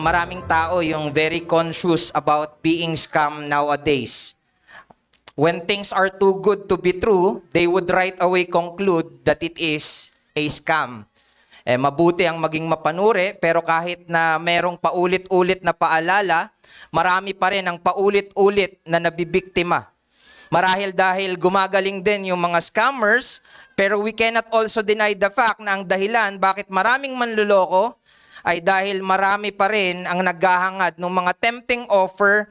maraming tao yung very conscious about being scam nowadays. When things are too good to be true, they would right away conclude that it is a scam. Mabuti ang maging mapanuri, pero kahit na merong paulit-ulit na paalala, marami pa rin ang paulit-ulit na nabibiktima. Marahil dahil gumagaling din yung mga scammers, pero we cannot also deny the fact na ang dahilan bakit maraming manluloko ay dahil marami pa rin ang naghahangad ng mga tempting offer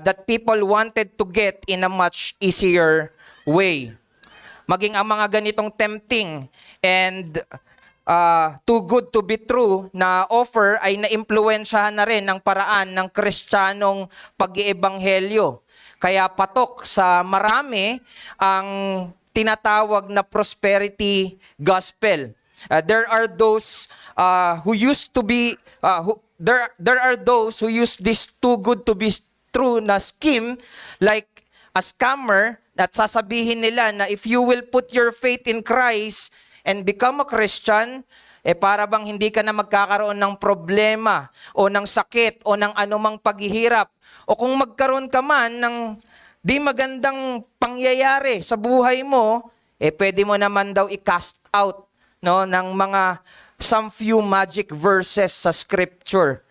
that people wanted to get in a much easier way. Maging ang mga ganitong tempting and too good to be true na offer ay naimpluwensyahan na rin ang paraan ng Kristiyanong pag-iebanghelyo. Kaya patok sa marami ang tinatawag na prosperity gospel. There are those who used to be there are those who use this too good to be true na scheme like a scammer at sasabihin nila na if you will put your faith in Christ and become a Christian, para bang hindi ka na magkakaroon ng problema o ng sakit o ng anumang paghihirap. O kung magkaroon ka man ng di magandang pangyayari sa buhay mo, pwede mo naman daw i-cast out ng mga some few magic verses sa scripture.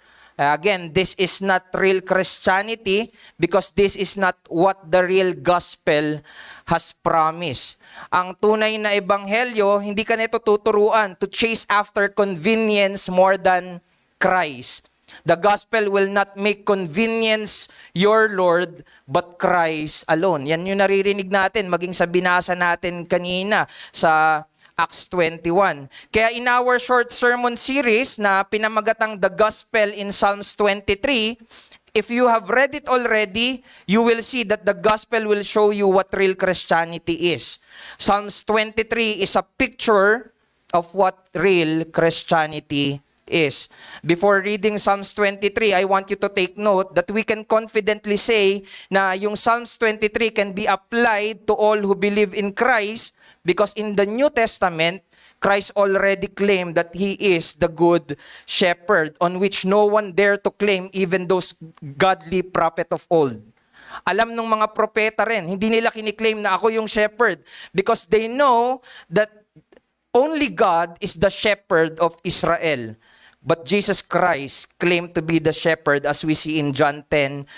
Again, this is not real Christianity because this is not what the real gospel has promised. Ang tunay na ebanghelyo, hindi ka nito tuturuan to chase after convenience more than Christ. The gospel will not make convenience your Lord, but Christ alone. Yan yung naririnig natin, maging sa binasa natin kanina sa Acts 21. Kaya in our short sermon series na pinamagatang The Gospel in Psalms 23, if you have read it already, you will see that the gospel will show you what real Christianity is. Psalms 23 is a picture of what real Christianity is. Before reading Psalms 23, I want you to take note that we can confidently say na yung Psalms 23 can be applied to all who believe in Christ because in the New Testament, Christ already claimed that He is the good shepherd on which no one dare to claim even those godly prophet of old. Alam ng mga propeta rin, hindi nila kiniklaim na ako yung shepherd because they know that only God is the shepherd of Israel. But Jesus Christ claimed to be the shepherd as we see in John 10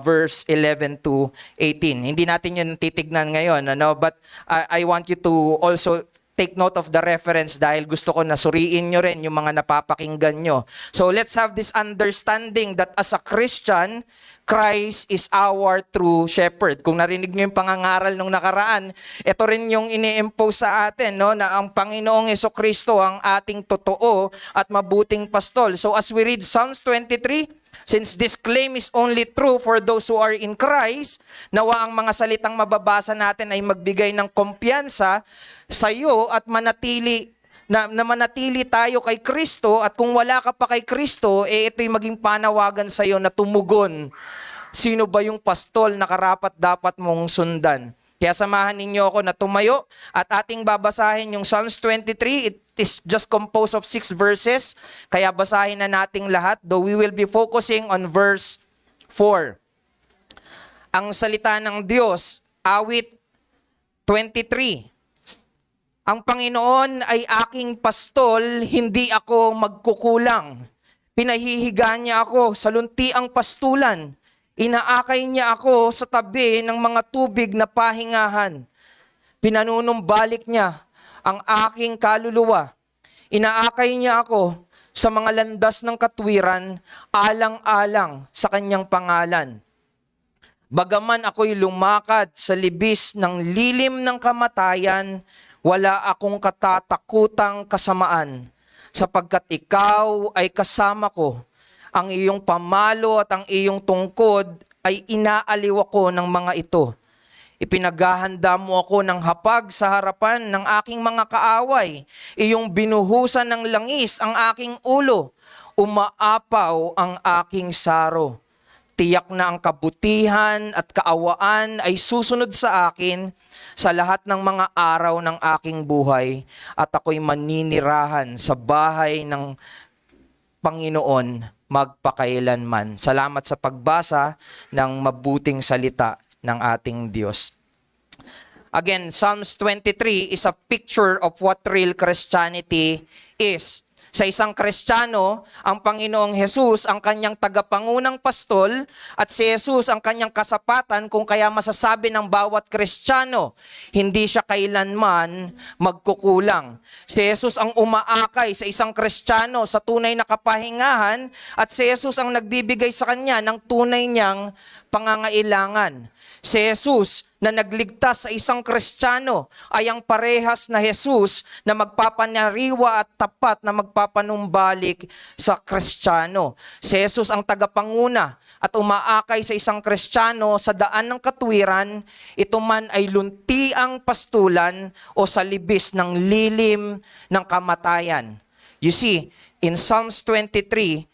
verse 11 to 18. Hindi natin yun titignan ngayon, but I want you to also take note of the reference dahil gusto ko na suriin nyo rin yung mga napapakinggan nyo. So let's have this understanding that as a Christian, Christ is our true shepherd. Kung narinig nyo yung pangangaral nung nakaraan, ito rin yung ini-impose sa atin, na ang Panginoong Jesucristo ang ating totoo at mabuting pastol. So as we read Psalms 23, since this claim is only true for those who are in Christ, nawa ang mga salitang mababasa natin ay magbigay ng kumpiyansa sa iyo at manatili na manatili tayo kay Kristo, at kung wala ka pa kay Kristo, ito'y maging panawagan sa iyo na tumugon. Sino ba yung pastol na karapat dapat mong sundan? Kaya samahan ninyo ako na tumayo at ating babasahin yung Psalms 23. It is just composed of 6 verses. Kaya basahin na nating lahat, though we will be focusing on verse 4. Ang salita ng Diyos, awit 23. Ang Panginoon ay aking pastol, hindi ako magkukulang. Pinahihiga niya ako sa luntiang pastulan. Inaakay niya ako sa tabi ng mga tubig na pahingahan. Pinanunumbalik niya ang aking kaluluwa. Inaakay niya ako sa mga landas ng katwiran, alang-alang sa kanyang pangalan. Bagaman ako'y lumakad sa libis ng lilim ng kamatayan, wala akong katatakutang kasamaan, sapagkat ikaw ay kasama ko. Ang iyong pamalo at ang iyong tungkod ay inaaliw ako ng mga ito. Ipinaghahanda mo ako ng hapag sa harapan ng aking mga kaaway. Iyong binuhusan ng langis ang aking ulo. Umaapaw ang aking saro. Tiyak na ang kabutihan at kaawaan ay susunod sa akin sa lahat ng mga araw ng aking buhay, at ako'y maninirahan sa bahay ng Panginoon magpakailanman. Salamat sa pagbasa ng mabuting salita ng ating Diyos. Again, Psalms 23 is a picture of what real Christianity is. Sa isang Kristiyano, ang Panginoong Hesus ang kanyang tagapangunang pastol at si Hesus ang kanyang kasapatan, kung kaya masasabi ng bawat Kristiyano, hindi siya kailanman magkukulang. Si Hesus ang umaakay sa isang Kristiyano sa tunay na kapahingahan at si Hesus ang nagbibigay sa kanya ng tunay niyang pangangailangan. Si Jesus na nagligtas sa isang Kristiyano ay ang parehas na Jesus na magpapanariwa at tapat na magpapanumbalik sa Kristiyano. Si Jesus ang tagapanguna at umaakay sa isang Kristiyano sa daan ng katwiran, ito man ay luntiang pastulan o sa libis ng lilim ng kamatayan. You see, in Psalms 23,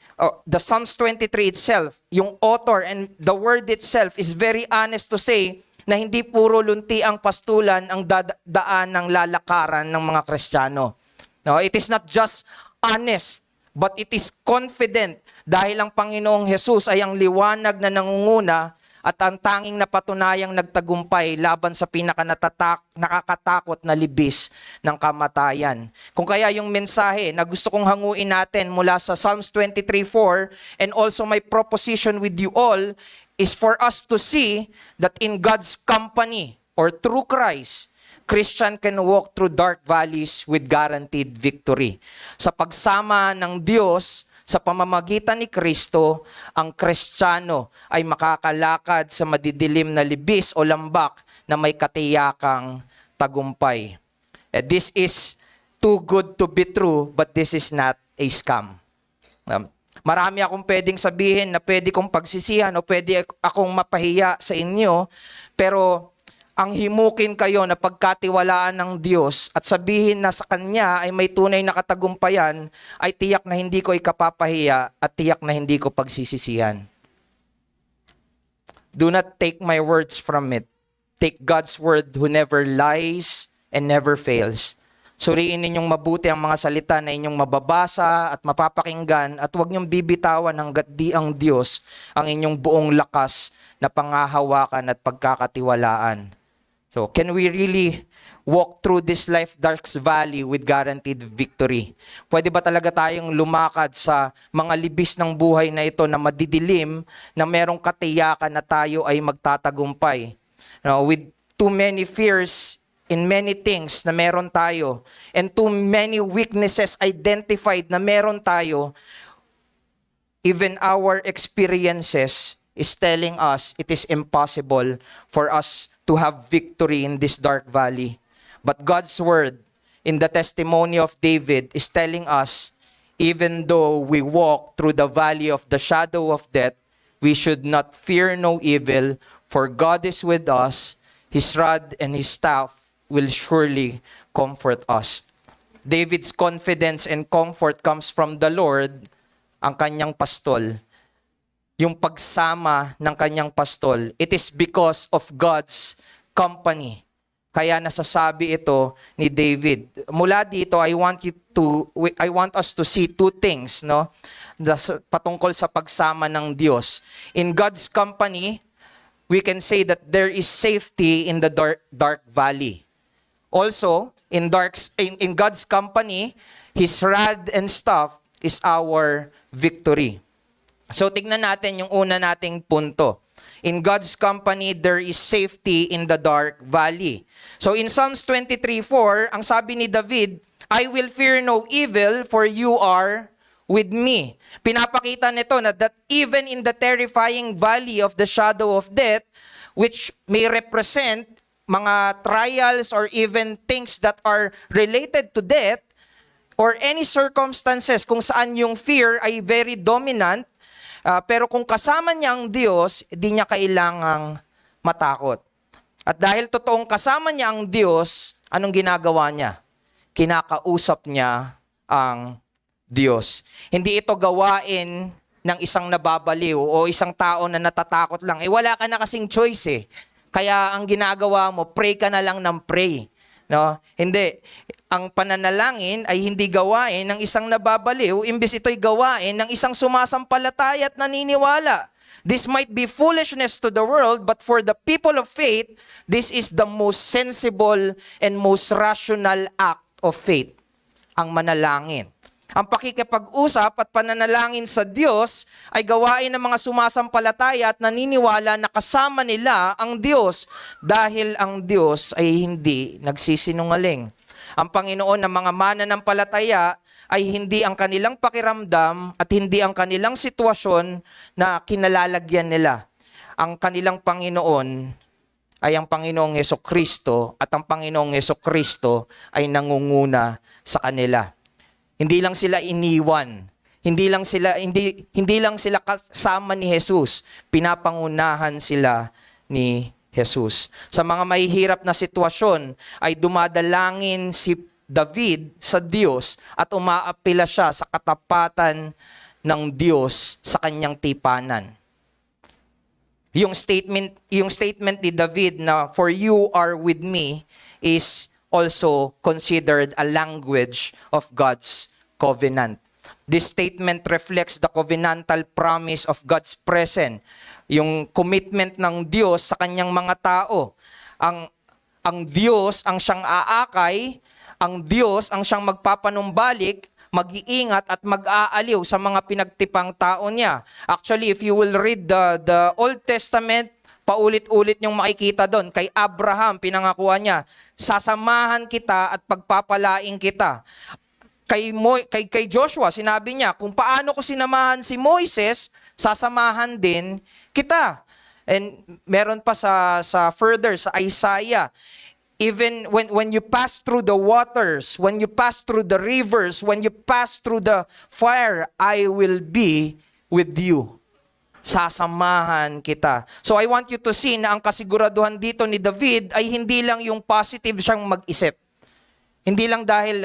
the Psalms 23 itself, yung author and the word itself is very honest to say na hindi puro lunti ang pastulan ang daan ng lalakaran ng mga Kristiyano. No, it is not just honest, but it is confident dahil ang Panginoong Hesus ay ang liwanag na nangunguna at ang tanging napatunayang nagtagumpay laban sa nakakatakot na libis ng kamatayan. Kung kaya yung mensahe na gusto kong hanguin natin mula sa Psalms 23:4 and also my proposition with you all is for us to see that in God's company or through Christ, Christian can walk through dark valleys with guaranteed victory. Sa pagsama ng Diyos, sa pamamagitan ni Kristo, ang Kristiyano ay makakalakad sa madidilim na libis o lambak na may katiyakang tagumpay. This is too good to be true, but this is not a scam. Marami akong pwedeng sabihin na pwede kong pagsisihan o pwede akong mapahiya sa inyo, pero ang himukin kayo na pagkatiwalaan ng Diyos at sabihin na sa Kanya ay may tunay na katagumpayan, ay tiyak na hindi ko ikapapahiya at tiyak na hindi ko pagsisisihan. Do not take my words from it. Take God's word who never lies and never fails. Suriin ninyong mabuti ang mga salita na inyong mababasa at mapapakinggan at huwag niyong bibitawan hanggat di ang Diyos ang inyong buong lakas na pangahawakan at pagkakatiwalaan. So, can we really walk through this life dark valley with guaranteed victory? Pwede ba talaga tayong lumakad sa mga libis ng buhay na ito na madidilim, na merong katiyakan na tayo ay magtatagumpay? With too many fears in many things na meron tayo, and too many weaknesses identified na meron tayo, even our experiences is telling us it is impossible for us to have victory in this dark valley. But God's word in the testimony of David is telling us, even though we walk through the valley of the shadow of death, we should not fear no evil, for God is with us. His rod and his staff will surely comfort us. David's confidence and comfort comes from the Lord, ang kanyang pastol. Yung pagsama ng kanyang pastol, it is because of God's company. Kaya nasasabi ito ni David. Mula dito, I want us to see two things, no? Patungkol sa pagsama ng Diyos. In God's company, we can say that there is safety in the dark valley. Also, in God's company, his rod and staff is our victory. So tignan natin yung una nating punto. In God's company, there is safety in the dark valley. So in Psalms 23:4, ang sabi ni David, I will fear no evil, for you are with me. Pinapakita nito na that even in the terrifying valley of the shadow of death, which may represent mga trials or even things that are related to death, or any circumstances kung saan yung fear ay very dominant, pero kung kasama niya ang Diyos, di niya kailangang matakot. At dahil totoong kasama niya ang Diyos, anong ginagawa niya? Kinakausap niya ang Diyos. Hindi ito gawain ng isang nababaliw o isang tao na natatakot lang. Wala ka na kasing choice eh. Kaya ang ginagawa mo, pray ka na lang ng pray. No? Hindi. Ang pananalangin ay hindi gawain ng isang nababaliw, imbes ito'y gawain ng isang sumasampalataya at naniniwala. This might be foolishness to the world, but for the people of faith, this is the most sensible and most rational act of faith, ang manalangin. Ang pakikipag-usap at pananalangin sa Diyos ay gawain ng mga sumasampalataya at naniniwala na kasama nila ang Diyos dahil ang Diyos ay hindi nagsisinungaling. Ang Panginoon ng mga mananampalataya ay hindi ang kanilang pakiramdam at hindi ang kanilang sitwasyon na kinalalagyan nila. Ang kanilang Panginoon ay ang Panginoong Hesukristo at ang Panginoong Hesukristo ay nangunguna sa kanila. Hindi lang sila iniwan. Hindi lang sila kasama ni Jesus. Pinapangunahan sila ni Jesus. Sa mga mahihirap na sitwasyon ay dumadalangin si David sa Diyos at umaapila siya sa katapatan ng Diyos sa kanyang tipanan. Yung statement ni David na "for you are with me" is also considered a language of God's covenant. This statement reflects the covenantal promise of God's presence, yung commitment ng Diyos sa kanyang mga tao. Ang Diyos ang siyang aakay, ang Diyos ang siyang magpapanumbalik, mag-iingat at mag-aaliw sa mga pinagtipang tao niya. Actually, if you will read the Old Testament, paulit-ulit niyong makikita doon. Kay Abraham, pinangakuan niya, sasamahan kita at pagpapalaing kita. Kay Joshua, sinabi niya, kung paano ko sinamahan si Moises, sasamahan din kita. And meron pa sa further, sa Isaiah, even when you pass through the waters, when you pass through the rivers, when you pass through the fire, I will be with you. Sasamahan kita. So I want you to see na ang kasiguraduhan dito ni David ay hindi lang yung positive siyang mag-isip. Hindi lang dahil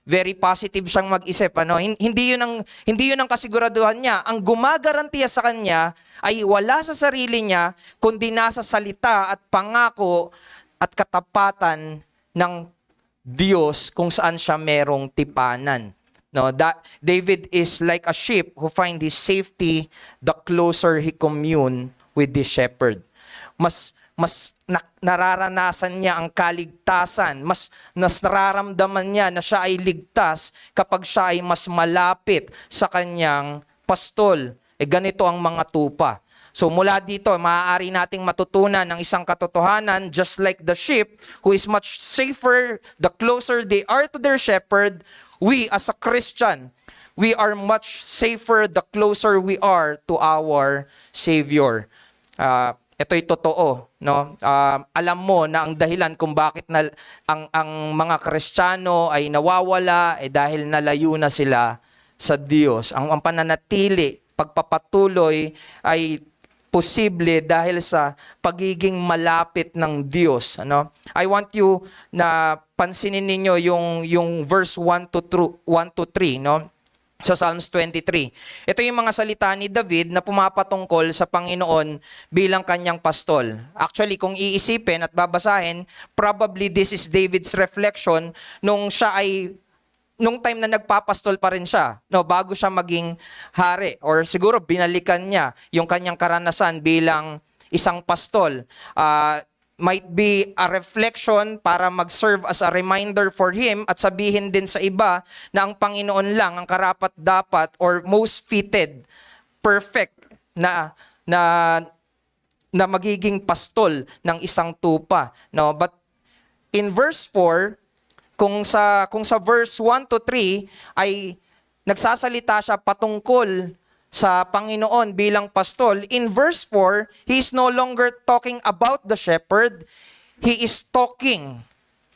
very positive siyang mag-isip, Hindi 'yun ang kasiguraduhan niya. Ang gumagarantiya sa kanya ay wala sa sarili niya kundi nasa salita at pangako at katapatan ng Diyos kung saan siya merong tipanan. No, David is like a sheep who find his safety the closer he commune with the shepherd. Mas nararanasan niya ang kaligtasan, mas nararamdaman niya na siya ay ligtas kapag siya ay mas malapit sa kanyang pastol. Ganito ang mga tupa. So mula dito, maaari nating matutunan ng isang katotohanan, just like the sheep who is much safer the closer they are to their shepherd, we as a Christian, we are much safer the closer we are to our Savior. Ito'y totoo, no? Alam mo na ang dahilan kung bakit ang mga Kristiyano ay nawawala dahil nalayo na sila sa Diyos. Ang pananatili, pagpapatuloy ay posible dahil sa pagiging malapit ng Diyos, I want you na pansinin ninyo yung verse 1 to 3, sa Psalms 23. Ito yung mga salita ni David na pumapatungkol sa Panginoon bilang kanyang pastol. Actually, kung iisipin at babasahin, probably this is David's reflection nung time na nagpapastol pa rin siya, bago siya maging hari. Or siguro binalikan niya yung kanyang karanasan bilang isang pastol. Might be a reflection para mag-serve as a reminder for him at sabihin din sa iba na ang Panginoon lang ang karapat-dapat or most fitted, perfect na magiging pastol ng isang tupa. But in verse 4, kung sa verse 1 to 3 ay nagsasalita siya patungkol sa Panginoon bilang pastol, in verse 4, he is no longer talking about the shepherd, he is talking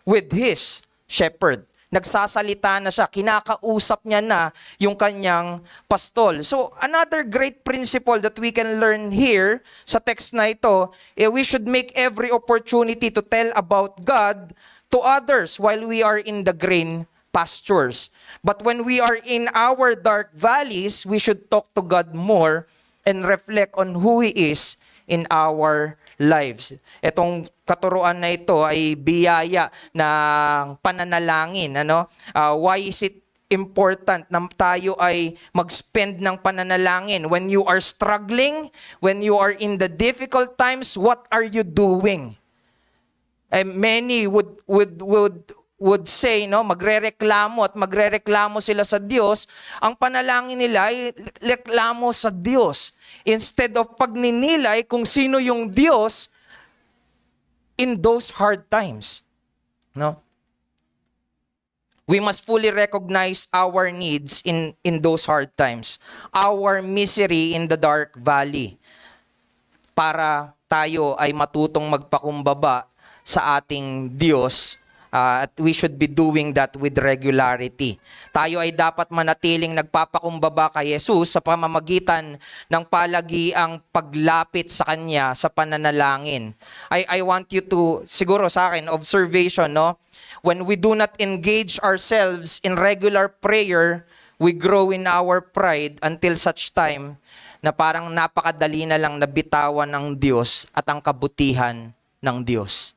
with his shepherd. Nagsasalita na siya, kinakausap niya na yung kanyang pastol. So, another great principle that we can learn here sa text na ito, we should make every opportunity to tell about God to others while we are in the green pastures. But when we are in our dark valleys, we should talk to God more and reflect on who He is in our lives. Itong katuruan na ito ay biyaya ng pananalangin. Why is it important na tayo ay mag-spend ng pananalangin? When you are struggling, when you are in the difficult times, what are you doing? Many would say, magrereklamo sila sa Diyos. Ang panalangin nila ay reklamo sa Diyos. Instead of pagninilay kung sino yung Diyos in those hard times. We must fully recognize our needs in those hard times. Our misery in the dark valley. Para tayo ay matutong magpakumbaba sa ating Diyos. At we should be doing that with regularity. Tayo ay dapat manatiling nagpapakumbaba kay Jesus sa pamamagitan ng palagiang paglapit sa Kanya sa pananalangin. I want you to, siguro sa akin, observation, when we do not engage ourselves in regular prayer, we grow in our pride until such time na parang napakadali na lang nabitawan ng Diyos at ang kabutihan ng Diyos.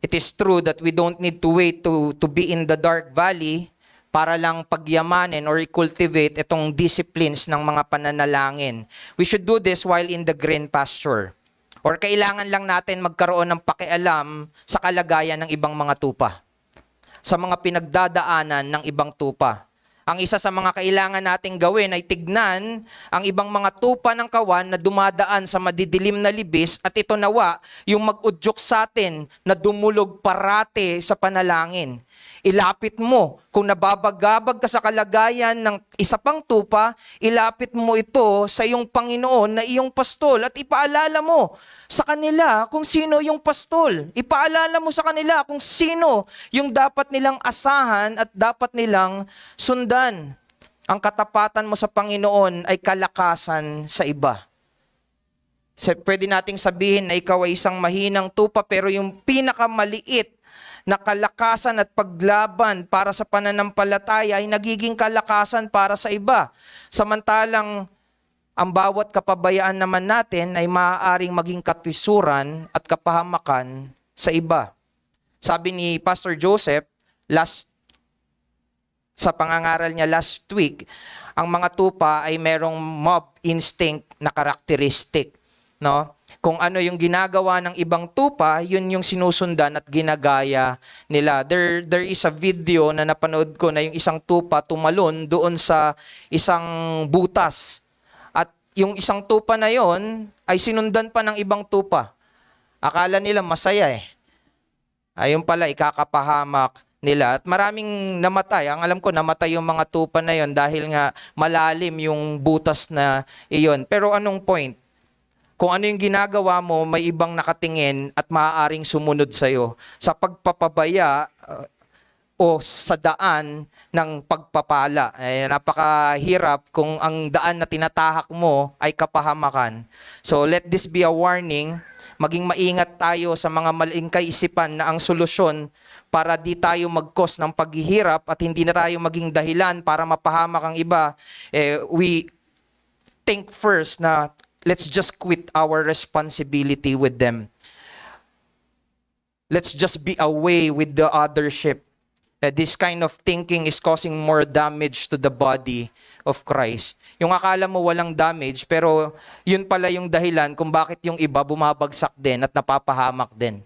It is true that we don't need to wait to be in the dark valley para lang pagyamanin or i-cultivate itong disciplines ng mga pananalangin. We should do this while in the green pasture. Or kailangan lang natin magkaroon ng pakialam sa kalagayan ng ibang mga tupa. Sa mga pinagdadaanan ng ibang tupa. Ang isa sa mga kailangan nating gawin ay tignan ang ibang mga tupa ng kawan na dumadaan sa madidilim na libis at ito nawa yung mag-udyok sa atin na dumulog parate sa panalangin. Ilapit mo, kung nababagabag ka sa kalagayan ng isa pang tupa, ilapit mo ito sa iyong Panginoon na iyong pastol at ipaalala mo sa kanila kung sino yung pastol. Ipaalala mo sa kanila kung sino yung dapat nilang asahan at dapat nilang sundan. Ang katapatan mo sa Panginoon ay kalakasan sa iba. Pwede nating sabihin na ikaw ay isang mahinang tupa pero yung pinakamaliit na kalakasan at paglaban para sa pananampalataya ay nagiging kalakasan para sa iba. Samantalang ang bawat kapabayaan naman natin ay maaaring maging katwisuran at kapahamakan sa iba. Sabi ni Pastor Joseph, sa pangangaral niya last week, ang mga tupa ay merong mob instinct na karakteristik. Kung ano yung ginagawa ng ibang tupa, yun yung sinusundan at ginagaya nila. There is a video na napanood ko na yung isang tupa tumalon doon sa isang butas. At yung isang tupa na yon ay sinundan pa ng ibang tupa. Akala nila masaya Ayun pala, ikakapahamak nila. At maraming namatay. Ang alam ko, namatay yung mga tupa na yon dahil nga malalim yung butas na iyon. Pero anong point? Kung ano yung ginagawa mo, may ibang nakatingin at maaaring sumunod sa'yo sa pagpapabaya o sa daan ng pagpapala. Napakahirap kung ang daan na tinatahak mo ay kapahamakan. So let this be a warning. Maging maingat tayo sa mga maling kaisipan na ang solusyon para di tayo mag-cause ng paghihirap at hindi na tayo maging dahilan para mapahamak ang iba. We think first na let's just quit our responsibility with them. Let's just be away with the other ship. This kind of thinking is causing more damage to the body of Christ. Yung akala mo walang damage, pero yun pala yung dahilan kung bakit yung iba bumabagsak din at napapahamak din.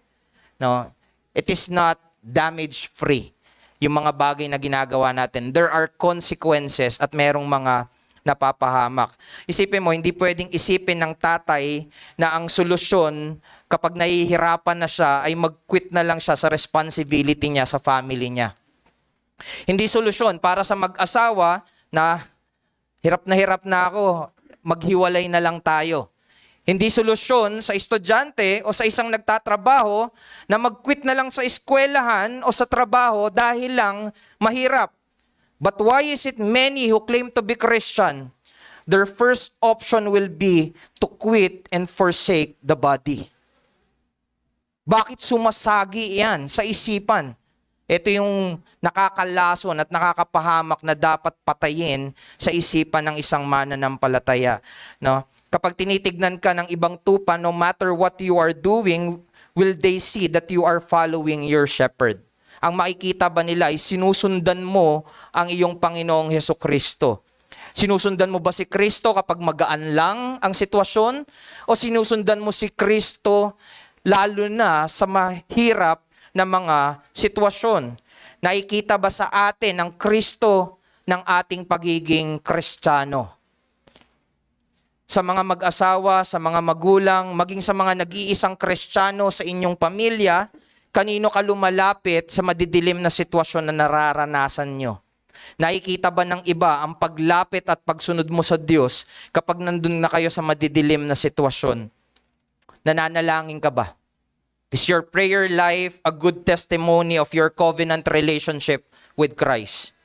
It is not damage-free. Yung mga bagay na ginagawa natin. There are consequences at merong mga napapahamak. Isipin mo, hindi pwedeng isipin ng tatay na ang solusyon kapag nahihirapan na siya ay mag-quit na lang siya sa responsibility niya sa family niya. Hindi solusyon para sa mag-asawa na hirap na ako, maghiwalay na lang tayo. Hindi solusyon sa estudyante o sa isang nagtatrabaho na mag-quit na lang sa eskwelahan o sa trabaho dahil lang mahirap. But why is it many who claim to be Christian, their first option will be to quit and forsake the body? Bakit sumasagi yan sa isipan? Ito yung nakakalason at nakakapahamak na dapat patayin sa isipan ng isang mananampalataya. Kapag tinitignan ka ng ibang tupa, no matter what you are doing, will they see that you are following your shepherd? Ang makikita ba nila ay sinusundan mo ang iyong Panginoong Hesukristo? Sinusundan mo ba si Kristo kapag magaan lang ang sitwasyon? O sinusundan mo si Kristo lalo na sa mahirap na mga sitwasyon? Nakikita ba sa atin ang Kristo ng ating pagiging Kristiyano? Sa mga mag-asawa, sa mga magulang, maging sa mga nag-iisang Kristiyano sa inyong pamilya, kanino ka lumalapit sa madidilim na sitwasyon na nararanasan nyo? Nakikita ba ng iba ang paglapit at pagsunod mo sa Diyos kapag nandun na kayo sa madidilim na sitwasyon? Nananalangin ka ba? Is your prayer life a good testimony of your covenant relationship with Christ?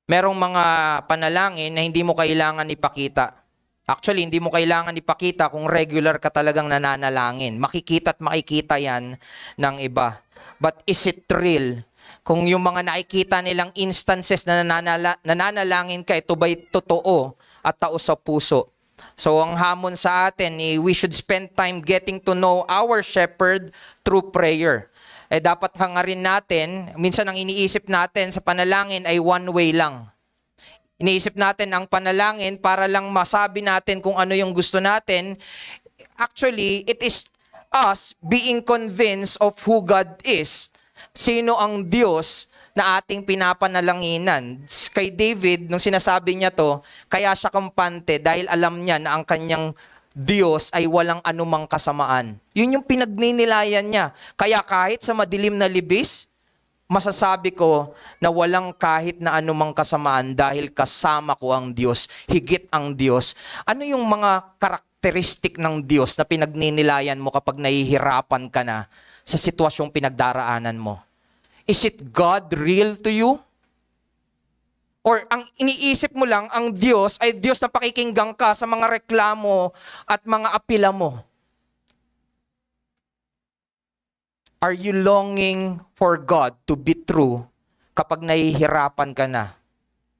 Merong mga panalangin na hindi mo kailangan ipakita. Actually, hindi mo kailangan ipakita kung regular ka talagang nananalangin. Makikita at makikita yan ng iba. But is it real? Kung yung mga nakikita nilang instances na nananalangin ka, ito ba'y totoo at taos sa puso? So ang hamon sa atin, we should spend time getting to know our shepherd through prayer. Dapat hangarin natin, minsan ang iniisip natin sa panalangin ay one way lang. Iniisip natin ang panalangin para lang masabi natin kung ano yung gusto natin. Actually, it is us being convinced of who God is. Sino ang Diyos na ating pinapanalanginan. Kay David, nung sinasabi niya to, kaya siya kampante dahil alam niya na ang kanyang Diyos ay walang anumang kasamaan. Yun yung pinagninilayan niya. Kaya kahit sa madilim na libis, masasabi ko na walang kahit na anumang kasamaan dahil kasama ko ang Diyos, higit ang Diyos. Ano yung mga karakteristik ng Diyos na pinagninilayan mo kapag nahihirapan ka na sa sitwasyong pinagdaraanan mo? Is it God real to you? Or ang iniisip mo lang, ang Diyos ay Diyos na pakikinggan ka sa mga reklamo at mga apela mo? Are you longing for God to be true kapag nahihirapan ka na?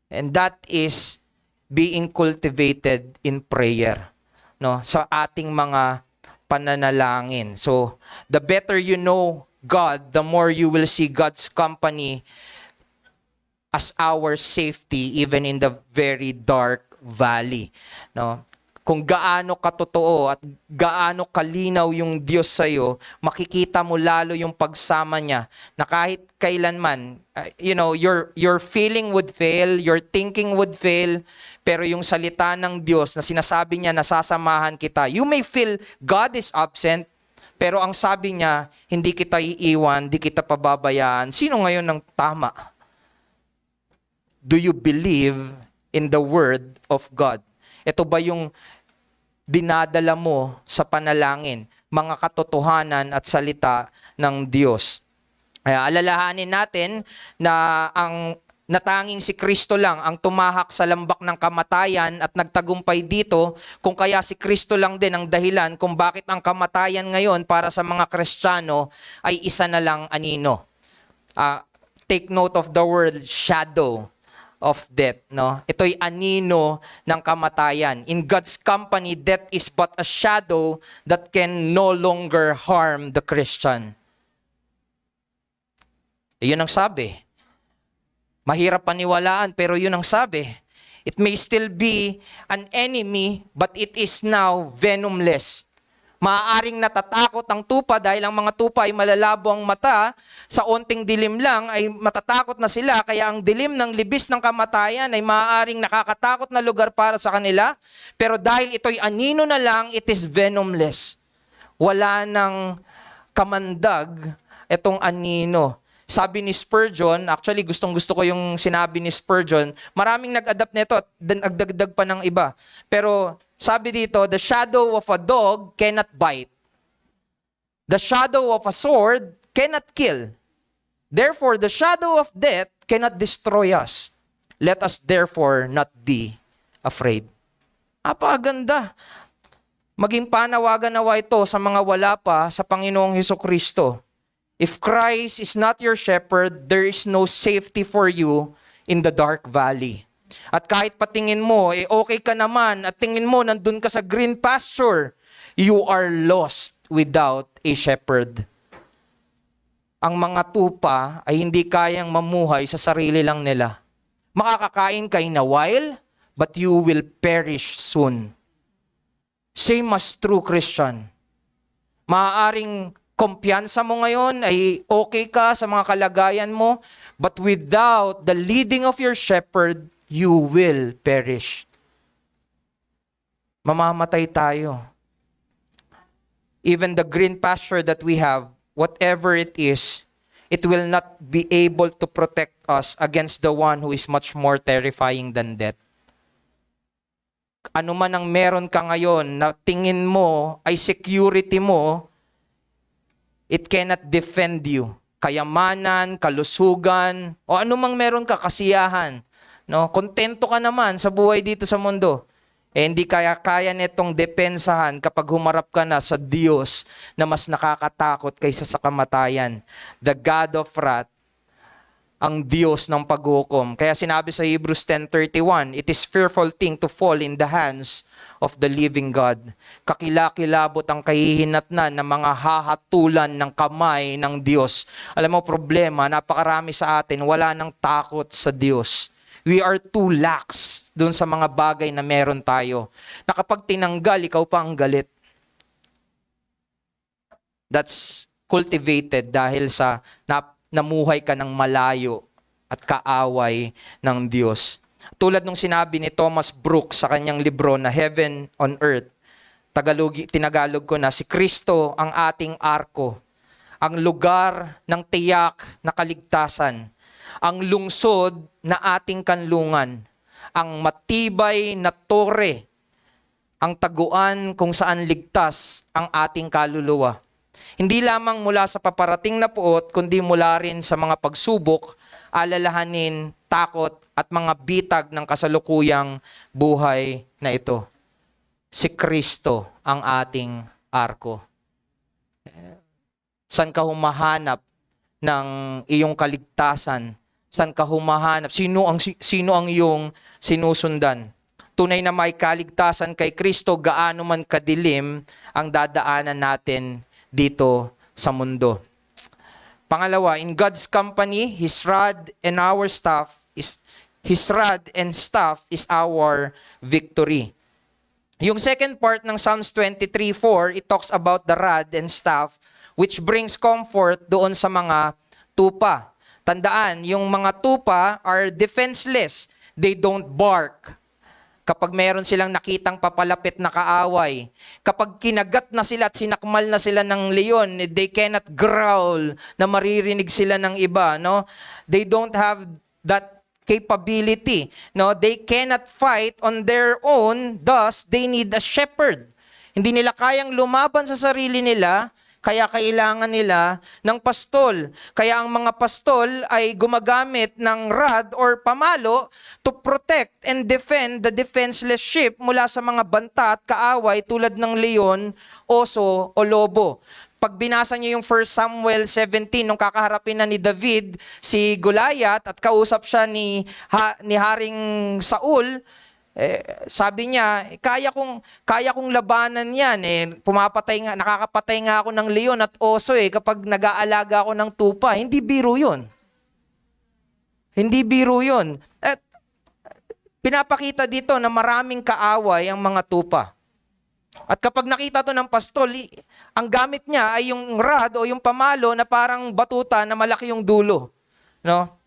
And that is being cultivated in prayer, no? Sa ating mga pananalangin. So, the better you know God, the more you will see God's company as our safety even in the very dark valley, no? Kung gaano katotoo at gaano kalinaw yung Diyos sa iyo, makikita mo lalo yung pagsama niya na kahit kailanman, your feeling would fail, your thinking would fail, pero yung salita ng Diyos na sinasabi niya nasasamahan kita. You may feel God is absent, pero ang sabi niya, hindi kita iiwan, hindi kita pababayaan. Sino ngayon ang tama? Do you believe in the word of God? Ito ba yung dinadala mo sa panalangin? Mga katotohanan at salita ng Diyos. Alalahanin natin na ang natanging si Kristo lang ang tumahak sa lambak ng kamatayan at nagtagumpay dito, kung kaya si Kristo lang din ang dahilan kung bakit ang kamatayan ngayon para sa mga Kristiyano ay isa na lang anino. Take note of the word shadow of death, no? Ito'y anino ng kamatayan. In God's company, death is but a shadow that can no longer harm the Christian. Yun ang sabi. Mahirap paniwalaan, pero yun ang sabi. It may still be an enemy, but it is now venomless. Maaaring natatakot ang tupa dahil ang mga tupa ay malalabo ang mata. Sa onting dilim lang ay matatakot na sila. Kaya ang dilim ng libis ng kamatayan ay maaaring nakakatakot na lugar para sa kanila. Pero dahil ito'y anino na lang, it is venomless. Wala nang kamandag itong anino. Sabi ni Spurgeon, actually gustong-gusto ko yung sinabi ni Spurgeon, maraming nag-adapt nito at nagdagdag pa ng iba. Pero sabi dito, the shadow of a dog cannot bite. The shadow of a sword cannot kill. Therefore, the shadow of death cannot destroy us. Let us therefore not be afraid. Napakaganda. Maging panawagan nawa ito sa mga wala pa sa Panginoong Hesukristo. If Christ is not your shepherd, there is no safety for you in the dark valley. At kahit patingin mo, okay ka naman, at tingin mo, nandun ka sa green pasture, you are lost without a shepherd. Ang mga tupa ay hindi kayang mamuhay sa sarili lang nila. Makakakain ka in a while, but you will perish soon. Same as true Christian. Maaaring kumpiyansa mo ngayon ay okay ka sa mga kalagayan mo, but without the leading of your shepherd, you will perish. Mamamatay tayo. Even the green pasture that we have, whatever it is, it will not be able to protect us against the one who is much more terrifying than death. Ano man ang meron ka ngayon na tingin mo ay security mo, it cannot defend you. Kayamanan, kalusugan, o anumang meron ka, kasiyahan. No? Kontento ka naman sa buhay dito sa mundo. Hindi kaya nitong depensahan kapag humarap ka na sa Diyos na mas nakakatakot kaysa sa kamatayan. The God of wrath, ang Diyos ng paghukom. Kaya sinabi sa Hebrews 10:31, it is fearful thing to fall in the hands of the living God. Kakilakilabot ang kahihinatnan ng mga hahatulan ng kamay ng Diyos. Alam mo, problema, napakarami sa atin, wala nang takot sa Diyos. We are too lax dun sa mga bagay na meron tayo. Na kapag tinanggal, ikaw pa ang galit. That's cultivated dahil sa namuhay ka ng malayo at kaaway ng Diyos. Tulad nung sinabi ni Thomas Brooks sa kanyang libro na Heaven on Earth, tinagalog ko na, si Kristo ang ating arko, ang lugar ng tiyak na kaligtasan, ang lungsod na ating kanlungan, ang matibay na tore, ang taguan kung saan ligtas ang ating kaluluwa. Hindi lamang mula sa paparating na puot, kundi mula rin sa mga pagsubok, alalahanin, takot, at mga bitag ng kasalukuyang buhay na ito. Si Kristo ang ating arko. San ka humahanap ng iyong kaligtasan? San ka humahanap? Sino ang iyong sinusundan? Tunay na may kaligtasan kay Kristo, gaano man kadilim ang dadaanan natin dito sa mundo. Pangalawa, in God's company, His rod and staff is our victory. Yung second part ng Psalms 23:4, it talks about the rod and staff which brings comfort doon sa mga tupa. Tandaan, yung mga tupa are defenseless. They don't bark. Kapag meron silang nakitang papalapit na kaaway, kapag kinagat na sila at sinakmal na sila ng leon, they cannot growl na maririnig sila ng iba, no? They don't have that capability, no? They cannot fight on their own, thus they need a shepherd. Hindi nila kayang lumaban sa sarili nila, kaya kailangan nila ng pastol. Kaya ang mga pastol ay gumagamit ng rod or pamalo to protect and defend the defenseless sheep mula sa mga banta at kaaway tulad ng leon, oso o lobo. Pag binasa niyo yung 1 Samuel 17, nung kakaharapin na ni David si Goliath at kausap siya ni Haring Saul, sabi niya, kaya kong labanan yan. Nakakapatay nga ako ng leon at oso kapag nag-aalaga ako ng tupa. Hindi biro yun. Hindi biro yun. At pinapakita dito na maraming kaaway ang mga tupa. At kapag nakita to ng pastol, ang gamit niya ay yung rod o yung pamalo na parang batuta na malaki yung dulo. No?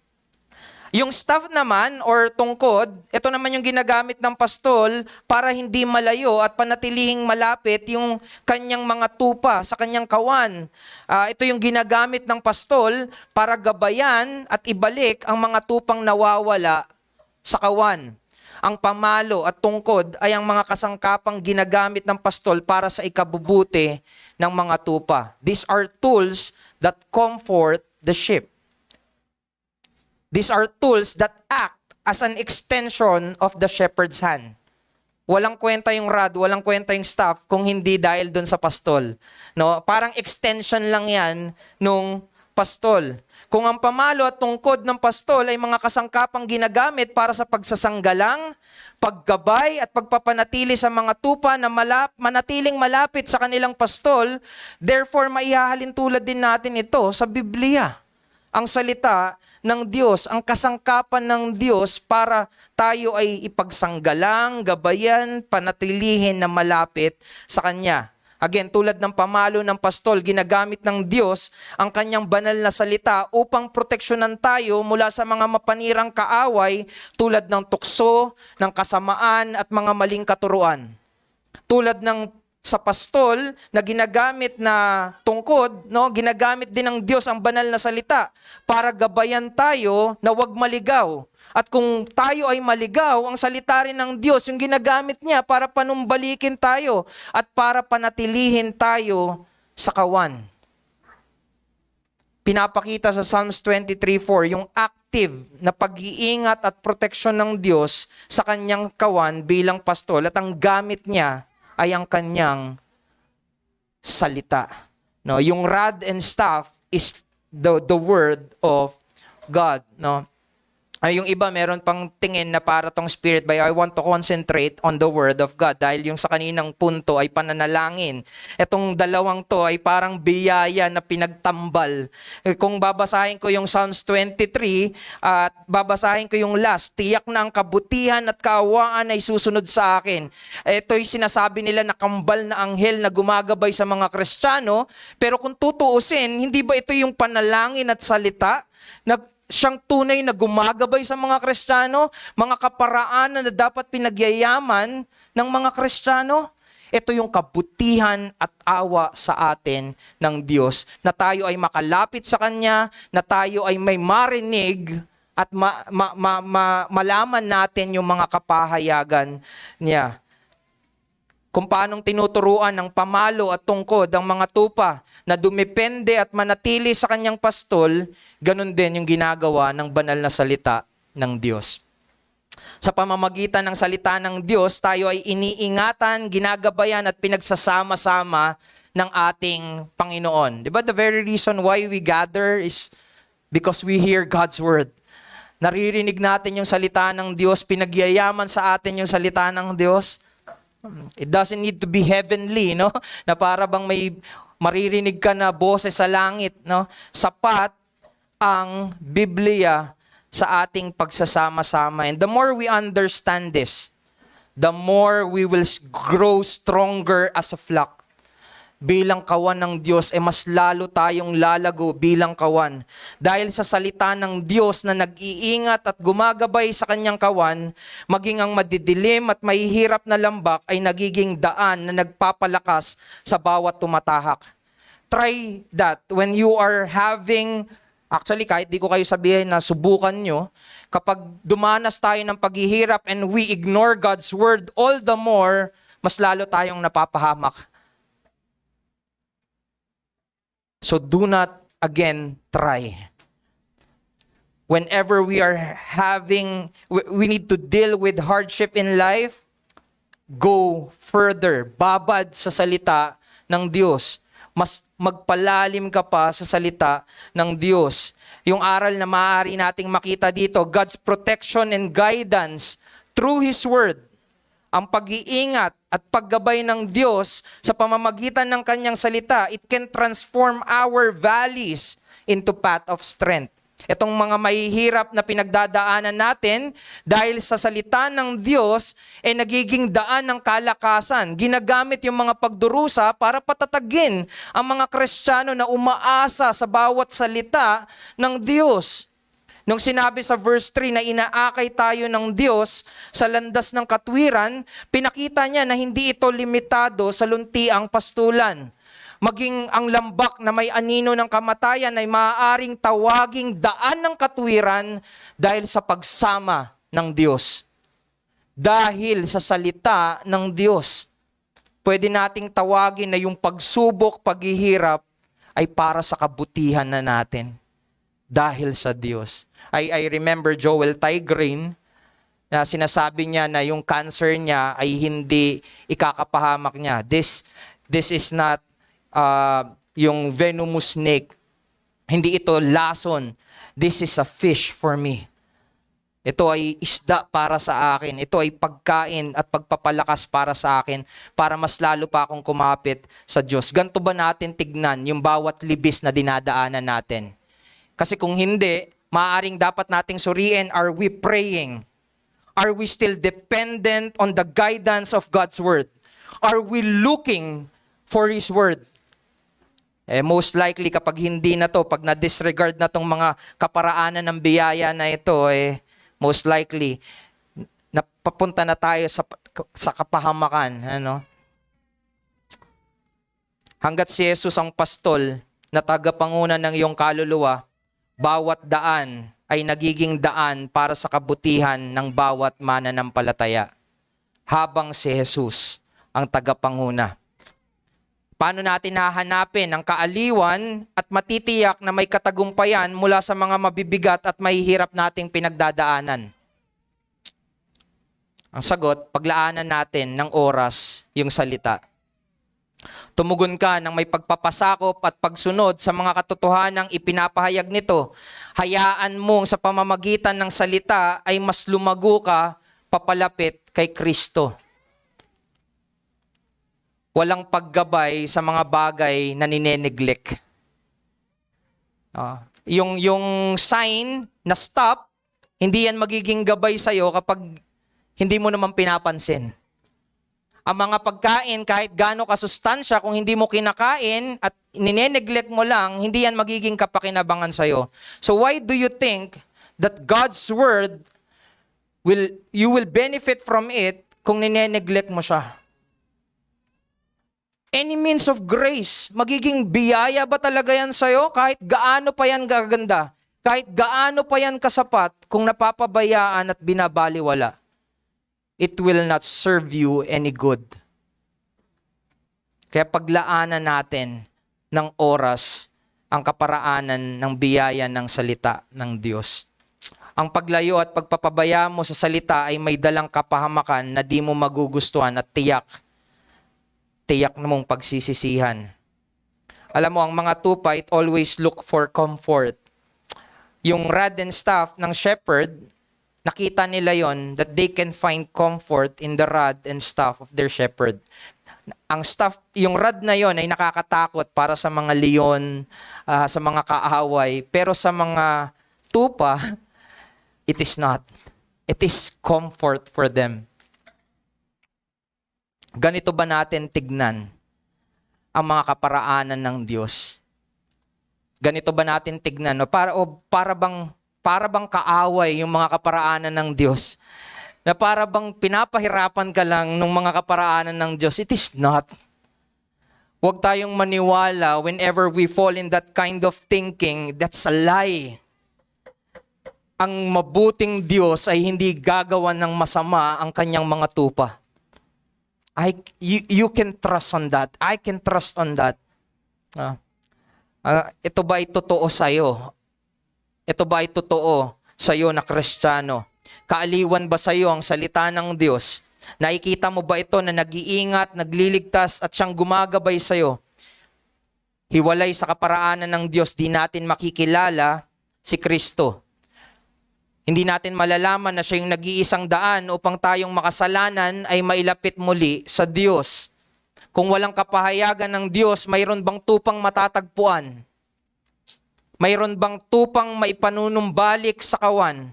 Yung staff naman or tungkod, ito naman yung ginagamit ng pastol para hindi malayo at panatilihing malapit yung kanyang mga tupa sa kanyang kawan. Ito yung ginagamit ng pastol para gabayan at ibalik ang mga tupang nawawala sa kawan. Ang pamalo at tungkod ay ang mga kasangkapang ginagamit ng pastol para sa ikabubuti ng mga tupa. These are tools that comfort the sheep. These are tools that act as an extension of the shepherd's hand. Walang kwenta yung rod, walang kwenta yung staff kung hindi dahil doon sa pastol. No? Parang extension lang yan nung pastol. Kung ang pamalo at tungkod ng pastol ay mga kasangkapang ginagamit para sa pagsasanggalang, paggabay at pagpapanatili sa mga tupa na manatiling malapit sa kanilang pastol, therefore maihahalin tulad din natin ito sa Biblia. Ang salita ng Diyos, ang kasangkapan ng Diyos para tayo ay ipagsanggalang, gabayan, panatilihin na malapit sa Kanya. Again, tulad ng pamalo ng pastol, ginagamit ng Diyos ang kanyang banal na salita upang proteksyonan tayo mula sa mga mapanirang kaaway tulad ng tukso, ng kasamaan at mga maling katuruan. Tulad ng sa pastol na ginagamit na tungkod, no, ginagamit din ng Diyos ang banal na salita para gabayan tayo na huwag maligaw. At kung tayo ay maligaw, ang salita rin ng Diyos, yung ginagamit niya para panumbalikin tayo at para panatilihin tayo sa kawan. Pinapakita sa Psalms 23:4 yung active na pag-iingat at proteksyon ng Diyos sa kanyang kawan bilang pastol at ang gamit niya ay ang kanyang salita. No, yung rod and staff is the word of God, no? Ay, yung iba meron pang tingin na para tong spirit by I want to concentrate on the word of God dahil yung sa kaninang punto ay pananalangin. Etong dalawang to ay parang biyaya na pinagtambal. Kung babasahin ko yung Psalms 23 at babasahin ko yung last, tiyak na ang kabutihan at kaawaan ay susunod sa akin. Ito'y sinasabi nila na kambal na anghel na gumagabay sa mga Kristiyano, pero kung tutuusin, hindi ba ito yung panalangin at salita na siyang tunay na gumagabay sa mga Kristiyano, mga kaparaanan na dapat pinagyayaman ng mga Kristiyano? Ito yung kabutihan at awa sa atin ng Diyos, na tayo ay makalapit sa Kanya, na tayo ay may marinig at malaman natin yung mga kapahayagan niya. Kung paanong tinuturuan ng pamalo at tungkod ang mga tupa na dumepende at manatili sa kanyang pastol, ganun din yung ginagawa ng banal na salita ng Diyos. Sa pamamagitan ng salita ng Diyos, tayo ay iniingatan, ginagabayan at pinagsasama-sama ng ating Panginoon. Diba? The very reason why we gather is because we hear God's word. Naririnig natin yung salita ng Diyos, pinagyayaman sa atin yung salita ng Diyos. It doesn't need to be heavenly, no? Na para bang may maririnig ka na boses sa langit, no? Sapat ang Biblia sa ating pagsasama-sama. And the more we understand this, the more we will grow stronger as a flock. Bilang kawan ng Diyos, mas lalo tayong lalago bilang kawan. Dahil sa salita ng Diyos na nag-iingat at gumagabay sa kanyang kawan, maging ang madidilim at mahihirap na lambak ay nagiging daan na nagpapalakas sa bawat tumatahak. Try that when you are having, actually kahit di ko kayo sabihin na subukan nyo, kapag dumanas tayo ng paghihirap and we ignore God's word, all the more, mas lalo tayong napapahamak. So do not, again, try. Whenever we need to deal with hardship in life, go further. Babad sa salita ng Diyos. Mas magpalalim ka pa sa salita ng Diyos. Yung aral na maaari nating makita dito, God's protection and guidance through His Word. Ang pag-iingat at paggabay ng Diyos sa pamamagitan ng kanyang salita, it can transform our valleys into path of strength. Itong mga mahihirap na pinagdadaanan natin, dahil sa salita ng Diyos, nagiging daan ng kalakasan. Ginagamit yung mga pagdurusa para patatagin ang mga Kristiyano na umaasa sa bawat salita ng Diyos. Nung sinabi sa verse 3 na inaakay tayo ng Diyos sa landas ng katwiran, pinakita niya na hindi ito limitado sa luntiang pastulan. Maging ang lambak na may anino ng kamatayan ay maaaring tawaging daan ng katwiran dahil sa pagsama ng Diyos. Dahil sa salita ng Diyos, pwede nating tawagin na yung pagsubok, paghihirap ay para sa kabutihan na natin. Dahil sa Diyos. I remember Joel Tigrin na sinasabi niya na yung cancer niya ay hindi ikakapahamak niya. This is not yung venomous snake. Hindi ito lason. This is a fish for me. Ito ay isda para sa akin. Ito ay pagkain at pagpapalakas para sa akin para mas lalo pa akong kumapit sa Diyos. Ganito ba natin tignan yung bawat libis na dinadaanan natin? Kasi kung hindi, maaaring dapat nating suriin, are we praying? Are we still dependent on the guidance of God's Word? Are we looking for His Word? Most likely kapag hindi na to, pag na-disregard na tong mga kaparaanan ng biyaya na ito, most likely, napapunta na tayo sa kapahamakan. Ano? Hanggat si Jesus ang pastol na tagapanguna ng iyong kaluluwa, bawat daan ay nagiging daan para sa kabutihan ng bawat mananampalataya. Habang si Jesus ang tagapanguna. Paano natin hahanapin ang kaaliwan at matitiyak na may katagumpayan mula sa mga mabibigat at mahihirap nating pinagdadaanan? Ang sagot, paglaanan natin ng oras yung salita. Tumugon ka ng may pagpapasakop at pagsunod sa mga katotohanang ipinapahayag nito. Hayaan mong sa pamamagitan ng salita ay mas lumago ka papalapit kay Kristo. Walang paggabay sa mga bagay na nineneglect. Yung sign na stop, hindi yan magiging gabay sa'yo kapag hindi mo naman pinapansin. Ang mga pagkain, kahit gaano kasustansya, kung hindi mo kinakain at nineneglect mo lang, hindi yan magiging kapakinabangan sa'yo. So why do you think that God's Word, you will benefit from it kung nineneglect mo siya? Any means of grace, magiging biyaya ba talaga yan sa'yo? Kahit gaano pa yan gaganda, kahit gaano pa yan kasapat, kung napapabayaan at binabaliwala, it will not serve you any good. Kaya paglaanan natin ng oras ang kaparaanan ng biyaya ng salita ng Diyos. Ang paglayo at pagpapabaya mo sa salita ay may dalang kapahamakan na di mo magugustuhan at tiyak na mong pagsisisihan. Alam mo, ang mga tupa, it always look for comfort. Yung rod and staff ng shepherd, nakita nila yon that they can find comfort in the rod and staff of their shepherd. Ang staff, yung rod na yon ay nakakatakot para sa mga leon, sa mga kaaway, pero sa mga tupa, it is not. It is comfort for them. Ganito ba natin tignan ang mga kaparaanan ng Diyos? Ganito ba natin tignan? Para bang kaaway yung mga kaparaanan ng Diyos? Na para bang pinapahirapan ka lang ng mga kaparaanan ng Diyos? It is not. Huwag tayong maniwala whenever we fall in that kind of thinking. That's a lie. Ang mabuting Diyos ay hindi gagawa ng masama ang kanyang mga tupa. You can trust on that. I can trust on that. Ito ba ay totoo sa'yo? Ito ba ay totoo sa'yo na Kristiyano? Kaaliwan ba sa'yo ang salita ng Diyos? Nakikita mo ba ito na nag-iingat, nagliligtas at siyang gumagabay sa'yo? Hiwalay sa kaparaanan ng Diyos, di natin makikilala si Kristo. Hindi natin malalaman na siya yung nag-iisang daan upang tayong makasalanan ay mailapit muli sa Diyos. Kung walang kapahayagan ng Diyos, mayroon bang tupang matatagpuan? Mayroon bang tupang maipanunumbalik sa kawan?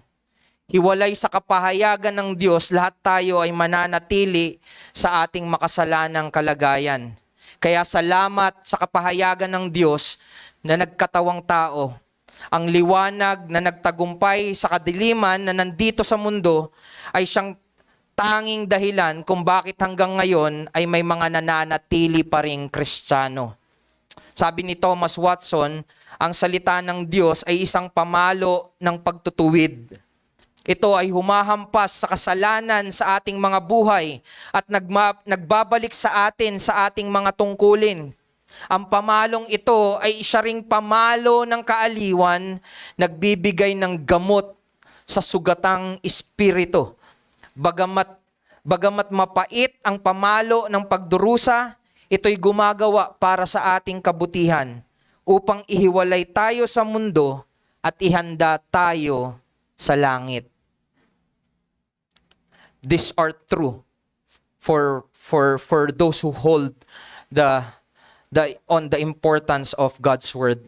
Hiwalay sa kapahayagan ng Diyos, lahat tayo ay mananatili sa ating makasalanang kalagayan. Kaya salamat sa kapahayagan ng Diyos na nagkatawang tao. Ang liwanag na nagtagumpay sa kadiliman na nandito sa mundo ay siyang tanging dahilan kung bakit hanggang ngayon ay may mga nananatili pa ring Kristiyano. Sabi ni Thomas Watson, ang salita ng Diyos ay isang pamalo ng pagtutuwid. Ito ay humahampas sa kasalanan sa ating mga buhay at nagbabalik sa atin sa ating mga tungkulin. Ang pamalong ito ay isa ring pamalo ng kaaliwan, nagbibigay ng gamot sa sugatang espiritu. Bagamat mapait ang pamalo ng pagdurusa, ito'y gumagawa para sa ating kabutihan upang ihiwalay tayo sa mundo at ihanda tayo sa langit. These are true for those who hold on the importance of God's word.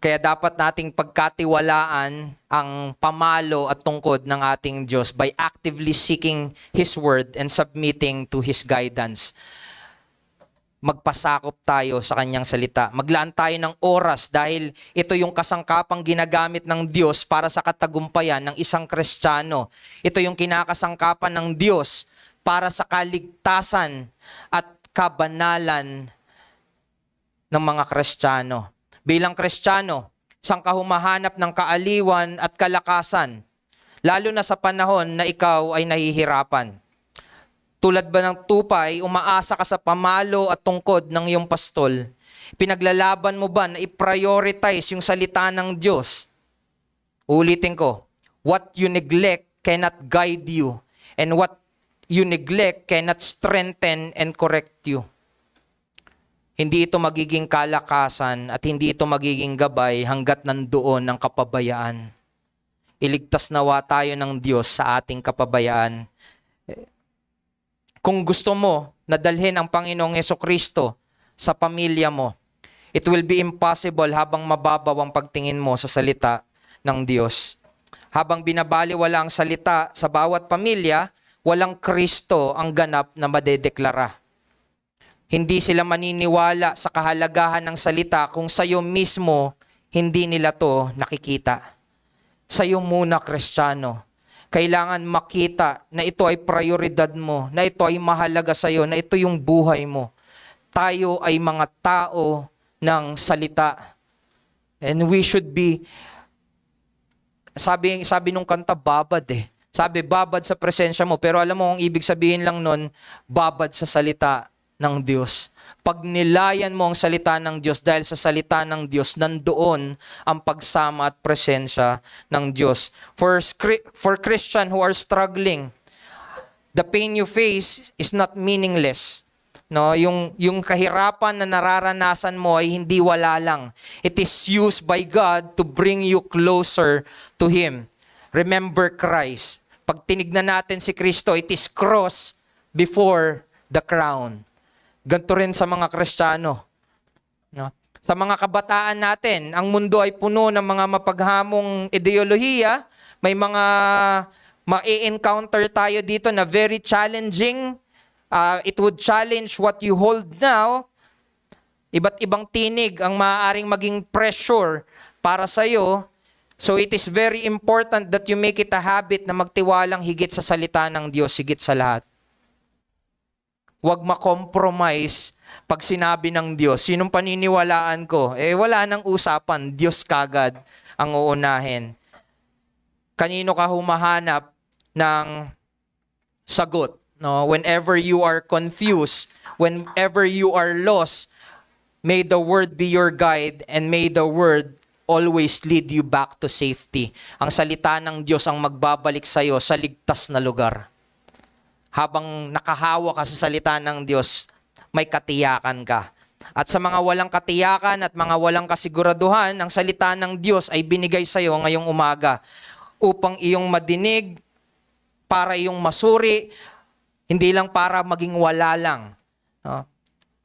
Kaya dapat nating pagkatiwalaan ang pamalo at tungkod ng ating Diyos by actively seeking His word and submitting to His guidance. Magpasakop tayo sa kanyang salita. Maglaan tayo ng oras dahil ito yung kasangkapang ginagamit ng Diyos para sa katagumpayan ng isang Kristiyano. Ito yung kinakasangkapan ng Diyos para sa kaligtasan at kabanalan ng mga Kristiyano. Bilang Kristiyano, saan ka humahanap ng kaaliwan at kalakasan, lalo na sa panahon na ikaw ay nahihirapan? Tulad ba ng tupay, umaasa ka sa pamalo at tungkod ng iyong pastol? Pinaglalaban mo ba na i-prioritize yung salita ng Diyos? Ulitin ko, what you neglect cannot guide you, and what you neglect cannot strengthen and correct you. Hindi ito magiging kalakasan at hindi ito magiging gabay hanggat nandoon ang kapabayaan. Iligtas nawa tayo ng Diyos sa ating kapabayaan. Kung gusto mo na dalhin ang Panginoong Hesukristo sa pamilya mo, it will be impossible habang mababaw ang pagtingin mo sa salita ng Diyos. Habang binabaliwala ang salita sa bawat pamilya, walang Kristo ang ganap na madedeklara. Hindi sila maniniwala sa kahalagahan ng salita kung sayo mismo hindi nila to nakikita. Sayo muna, Kristiyano. Kailangan makita na ito ay prioridad mo, na ito ay mahalaga sa iyo, na ito yung buhay mo. Tayo ay mga tao ng salita. And we should be, sabi nung kanta, babad eh. Sabi, babad sa presensya mo. Pero alam mo, ang ibig sabihin lang nun, babad sa salita ng Diyos. Pag nilayan mo ang salita ng Diyos, dahil sa salita ng Diyos, nandoon ang pagsama at presensya ng Diyos. For Christian who are struggling, the pain you face is not meaningless. No, yung kahirapan na nararanasan mo ay hindi wala lang. It is used by God to bring you closer to Him. Remember Christ. Pag tinignan natin si Kristo, it is cross before the crown. Ganito rin sa mga Kristiyano. No? Sa mga kabataan natin, ang mundo ay puno ng mga mapaghamong ideolohiya. May mga ma-encounter tayo dito na very challenging. It would challenge what you hold now. Iba't ibang tinig ang maaaring maging pressure para sa iyo. So it is very important that you make it a habit na magtiwalang higit sa salita ng Diyos, higit sa lahat. Huwag makompromise pag sinabi ng Diyos, sinong paniniwalaan ko? Wala nang usapan, Diyos kagad ang uunahin. Kanino ka humahanap ng sagot? No? Whenever you are confused, whenever you are lost, may the Word be your guide and may the Word always lead you back to safety. Ang salita ng Diyos ang magbabalik sa iyo sa ligtas na lugar. Habang nakahawa ka sa salita ng Diyos, may katiyakan ka. At sa mga walang katiyakan at mga walang kasiguraduhan, ang salita ng Diyos ay binigay sa iyo ngayong umaga upang iyong madinig, para iyong masuri, hindi lang para maging wala lang. No?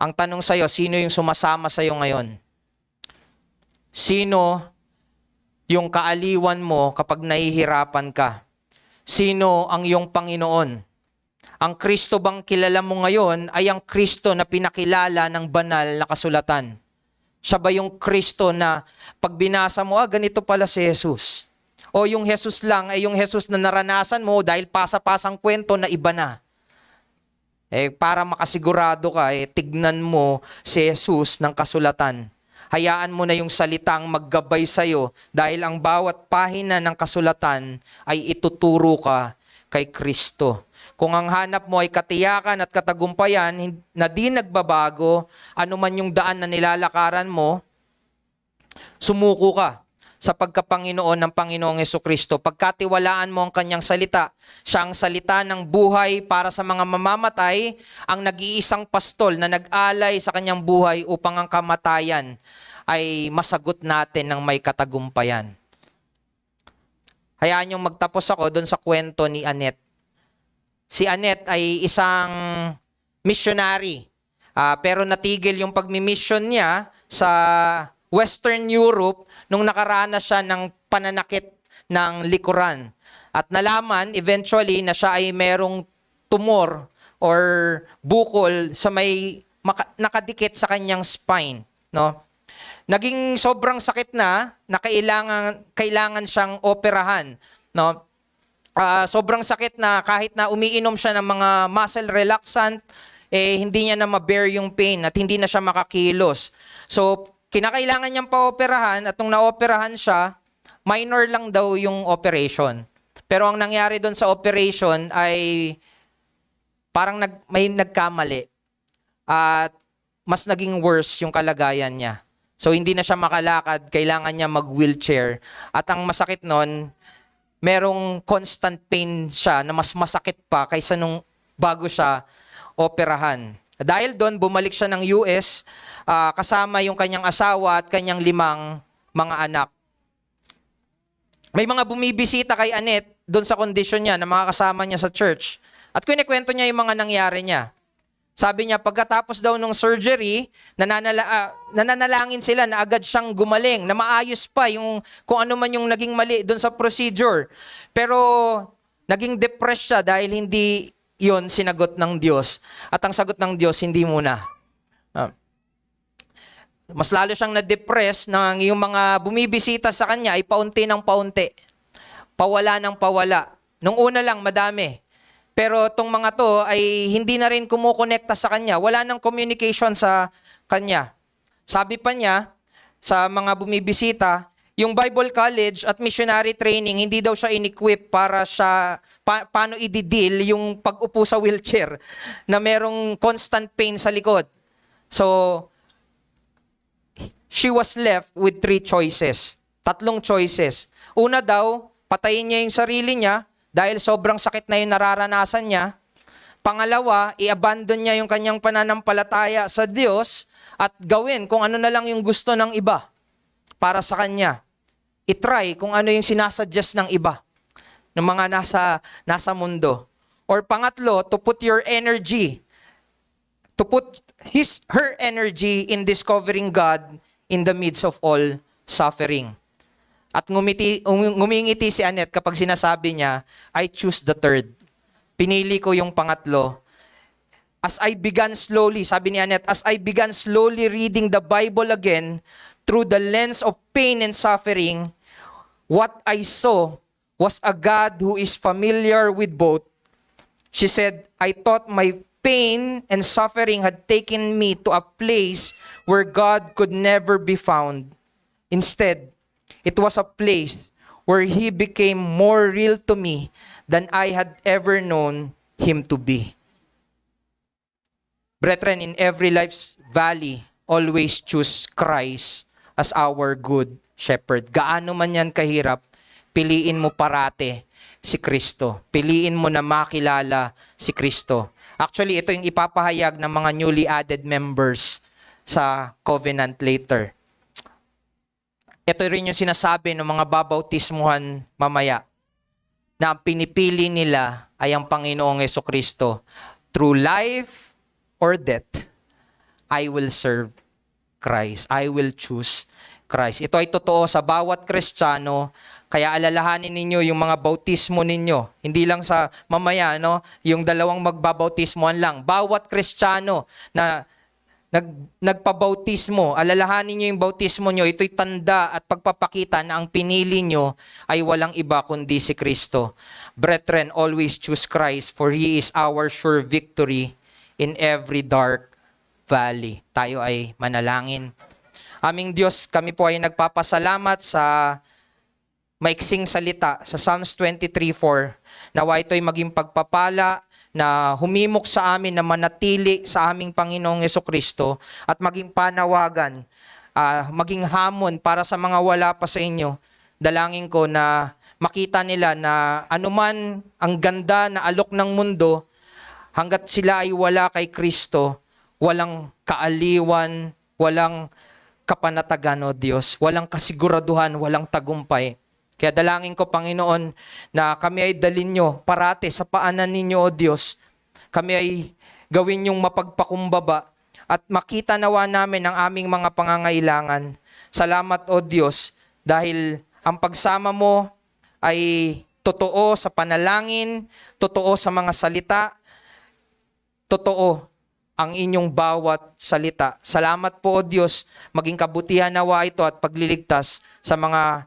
Ang tanong sa iyo, sino yung sumasama sa iyo ngayon? Sino yung kaaliwan mo kapag nahihirapan ka? Sino ang iyong Panginoon? Ang Kristo bang kilala mo ngayon ay ang Kristo na pinakilala ng banal na kasulatan. Siya ba yung Kristo na pag binasa mo, ganito pala si Jesus? O yung Jesus lang ay yung Jesus na naranasan mo dahil pasa-pasang kwento na iba na. Para makasigurado ka, tignan mo si Jesus ng kasulatan. Hayaan mo na yung salitang maggabay sa'yo dahil ang bawat pahina ng kasulatan ay ituturo ka kay Kristo. Kung ang hanap mo ay katiyakan at katagumpayan na di nagbabago, anuman yung daan na nilalakaran mo, sumuko ka. sa pagkapanginoon ng Panginoong Hesukristo. Pagkatiwalaan mo ang kanyang salita, siya ang salita ng buhay para sa mga mamamatay, ang nag-iisang pastol na nag-alay sa kanyang buhay upang ang kamatayan ay masagot natin ng may katagumpayan. Hayaan niyong magtapos ako doon sa kwento ni Annette. Si Annette ay isang missionary, pero natigil yung pagmi-mission niya sa Western Europe nung nakaranas siya ng pananakit ng likuran. At nalaman eventually na siya ay merong tumor or bukol sa may nakadikit sa kanyang spine, no? Naging sobrang sakit na kailangan siyang operahan, no? Sobrang sakit na kahit na umiinom siya ng mga muscle relaxant, hindi niya na ma-bear yung pain at hindi na siya makakilos. So, kinakailangan niyang pa-operahan at nung na-operahan siya, minor lang daw yung operation. Pero ang nangyari doon sa operation ay parang may nagkamali at mas naging worse yung kalagayan niya. So, hindi na siya makalakad, kailangan niya mag-wheelchair. At ang masakit nun, merong constant pain siya na mas masakit pa kaysa nung bago siya operahan. Dahil doon, bumalik siya ng US, kasama yung kanyang asawa at kanyang 5 mga anak. May mga bumibisita kay Annette doon sa kondisyon niya na mga kasama niya sa church. At kinikwento niya yung mga nangyari niya. Sabi niya, pagkatapos daw ng surgery, nananalangin sila na agad siyang gumaling, na maayos pa yung kung ano man yung naging mali doon sa procedure. Pero naging depressed siya dahil hindi yon sinagot ng Diyos. At ang sagot ng Diyos, hindi muna. Mas lalo siyang na-depress nang yung mga bumibisita sa kanya ay paunti ng paunti. Pawala ng pawala. Nung una lang, madami. Pero itong mga to ay hindi na rin kumukonekta sa kanya. Wala nang communication sa kanya. Sabi pa niya sa mga bumibisita, yung Bible College at missionary training, hindi daw siya in-equip para siya, paano i-deal yung pag-upo sa wheelchair na merong constant pain sa likod. So, she was left with 3 choices. 3 choices. Una daw, patayin niya yung sarili niya, dahil sobrang sakit na yung nararanasan niya. Pangalawa, i-abandon niya yung kanyang pananampalataya sa Diyos at gawin kung ano na lang yung gusto ng iba para sa kanya. I-try kung ano yung sinasuggest ng iba, ng mga nasa mundo. Or pangatlo, to put her energy in discovering God in the midst of all suffering. At ngumingiti si Annette kapag sinasabi niya, I choose the third. Pinili ko yung pangatlo. As I began slowly, sabi ni Annette, as I began slowly reading the Bible again through the lens of pain and suffering, what I saw was a God who is familiar with both. She said, I thought my pain and suffering had taken me to a place where God could never be found. Instead, it was a place where He became more real to me than I had ever known Him to be. Brethren, in every life's valley, always choose Christ as our good shepherd. Gaano man yan kahirap, piliin mo parate si Kristo. Piliin mo na makilala si Kristo. Actually, ito yung ipapahayag ng mga newly added members sa covenant later. Ito rin yung sinasabi ng mga babautismuhan mamaya na ang pinipili nila ay ang Panginoong Hesukristo. Through life or death, I will serve Christ. I will choose Christ. Ito ay totoo sa bawat Kristiyano, kaya alalahanin ninyo yung mga bautismo ninyo. Hindi lang sa mamaya, no? Yung 2 magbabautismoan lang. Bawat Kristiyano na nagpabautismo, alalahanin nyo yung bautismo nyo, ito'y tanda at pagpapakita na ang pinili nyo ay walang iba kundi si Kristo. Brethren, always choose Christ, for He is our sure victory in every dark valley. Tayo ay manalangin. Aming Diyos, kami po ay nagpapasalamat sa maiksing salita sa Psalms 23:4. Nawa ito'y maging pagpapala na humimok sa amin na manatili sa aming Panginoong Hesukristo at maging panawagan maging hamon para sa mga wala pa sa inyo. Dalangin ko na makita nila na anuman ang ganda na alok ng mundo, hanggat sila ay wala kay Kristo, walang kaaliwan, walang kapanatagan, o Diyos, walang kasiguraduhan, walang tagumpay. Kaya dalangin ko, Panginoon, na kami ay dalin nyo parate sa paanan ninyo, O Diyos. Kami ay gawin yung mapagpakumbaba at makita nawa namin ang aming mga pangangailangan. Salamat, O Diyos, dahil ang pagsama mo ay totoo sa panalangin, totoo sa mga salita, totoo ang inyong bawat salita. Salamat po, O Diyos, maging kabutihan nawa ito at pagliligtas sa mga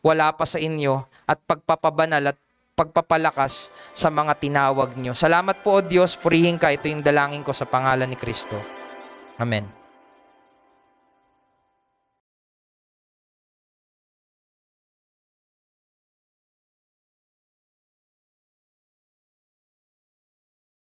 wala pa sa inyo at pagpapabanal at pagpapalakas sa mga tinawag nyo. Salamat po, O Diyos, purihin ka. Ito yung dalangin ko sa pangalan ni Kristo. Amen.